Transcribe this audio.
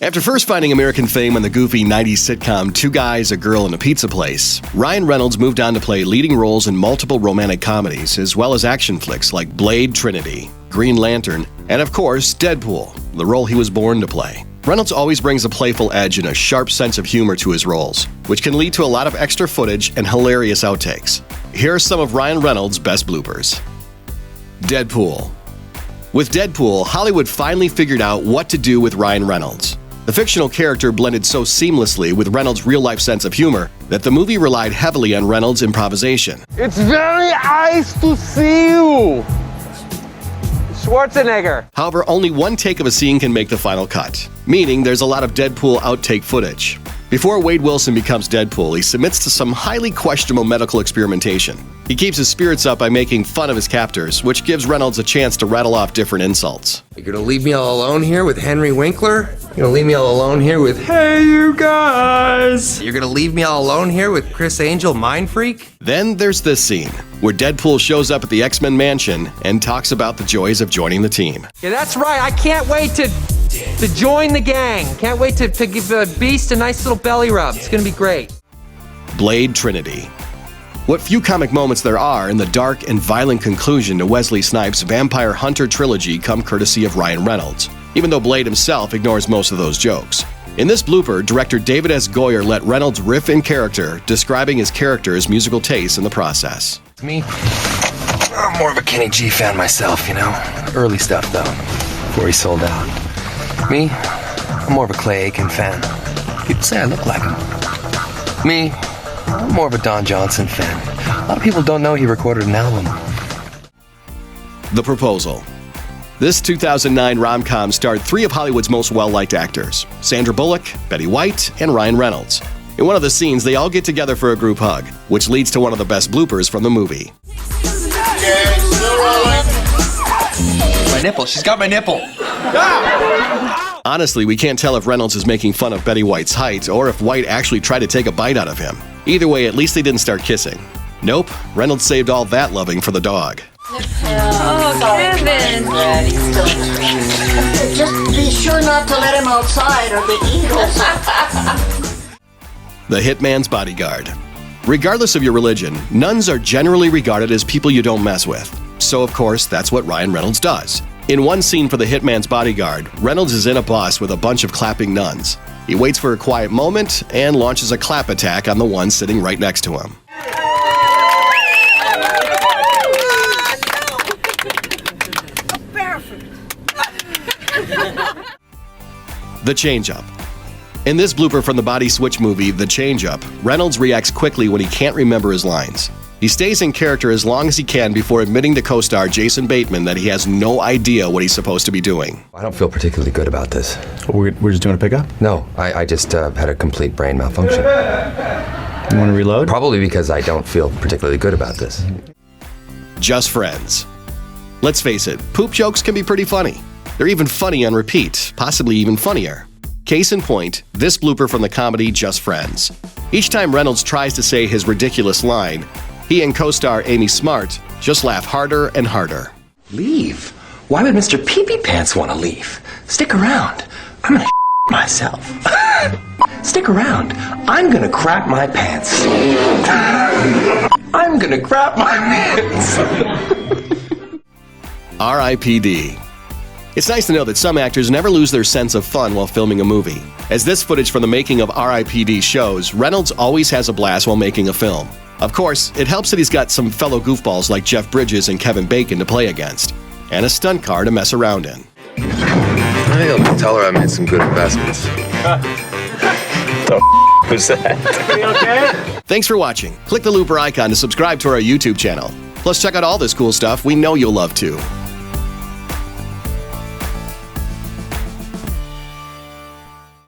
After first finding American fame on the goofy 90s sitcom Two Guys, a Girl, and a Pizza Place, Ryan Reynolds moved on to play leading roles in multiple romantic comedies, as well as action flicks like Blade, Trinity, Green Lantern, and of course, Deadpool, the role he was born to play. Reynolds always brings a playful edge and a sharp sense of humor to his roles, which can lead to a lot of extra footage and hilarious outtakes. Here are some of Ryan Reynolds' best bloopers. Deadpool. With Deadpool, Hollywood finally figured out what to do with Ryan Reynolds. The fictional character blended so seamlessly with Reynolds' real-life sense of humor that the movie relied heavily on Reynolds' improvisation. It's very nice to see you, Schwarzenegger. However, only one take of a scene can make the final cut, meaning there's a lot of Deadpool outtake footage. Before Wade Wilson becomes Deadpool, he submits to some highly questionable medical experimentation. He keeps his spirits up by making fun of his captors, which gives Reynolds a chance to rattle off different insults. You're gonna leave me all alone here with Henry Winkler? You're gonna leave me all alone here with Hey You Guys? You're gonna leave me all alone here with Chris Angel, Mind Freak? Then there's this scene, where Deadpool shows up at the X-Men mansion and talks about the joys of joining the team. Yeah, that's right. I can't wait to join the gang. Can't wait to give Beast a nice little belly rub. It's gonna be great. Blade Trinity. What few comic moments there are in the dark and violent conclusion to Wesley Snipes' Vampire Hunter trilogy come courtesy of Ryan Reynolds, even though Blade himself ignores most of those jokes. In this blooper, director David S. Goyer let Reynolds riff in character, describing his character's musical tastes in the process. Me? I'm more of a Kenny G fan myself, you know? Early stuff, though, before he sold out. Me? I'm more of a Clay Aiken fan. People say I look like him. Me? I'm more of a Don Johnson fan. A lot of people don't know he recorded an album. The Proposal. This 2009 rom-com starred three of Hollywood's most well-liked actors, Sandra Bullock, Betty White, and Ryan Reynolds. In one of the scenes, they all get together for a group hug, which leads to one of the best bloopers from the movie. My nipple, she's got my nipple. Honestly, we can't tell if Reynolds is making fun of Betty White's height or if White actually tried to take a bite out of him. Either way, at least they didn't start kissing. Nope, Reynolds saved all that loving for the dog. Oh, Kevin! Just be sure not to let him outside or the eagles. The Hitman's Bodyguard. Regardless of your religion, nuns are generally regarded as people you don't mess with. So, of course, that's what Ryan Reynolds does. In one scene for The Hitman's Bodyguard, Reynolds is in a bus with a bunch of clapping nuns. He waits for a quiet moment and launches a clap attack on the one sitting right next to him. The Change-Up. In this blooper from the Body Switch movie, The Change-Up, Reynolds reacts quickly when he can't remember his lines. He stays in character as long as he can before admitting to co-star Jason Bateman that he has no idea what he's supposed to be doing. I don't feel particularly good about this. We're just doing a pickup? No, I just had a complete brain malfunction. You want to reload? Probably because I don't feel particularly good about this. Just Friends. Let's face it, poop jokes can be pretty funny. They're even funny on repeat, possibly even funnier. Case in point, this blooper from the comedy Just Friends. Each time Reynolds tries to say his ridiculous line, he and co-star Amy Smart just laugh harder and harder. Leave? Why would Mr. Pee-Pee Pants want to leave? Stick around. I'm gonna myself. Stick around. I'm gonna crap my pants. I'm gonna crap my pants. R.I.P.D. It's nice to know that some actors never lose their sense of fun while filming a movie. As this footage from the making of R.I.P.D. shows, Reynolds always has a blast while making a film. Of course, it helps that he's got some fellow goofballs like Jeff Bridges and Kevin Bacon to play against, and a stunt car to mess around in. I think I'll tell her I made some good investments. Who's that? Are you okay? Thanks for watching. Click the looper icon to subscribe to our YouTube channel. Plus, check out all this cool stuff we know you'll love too.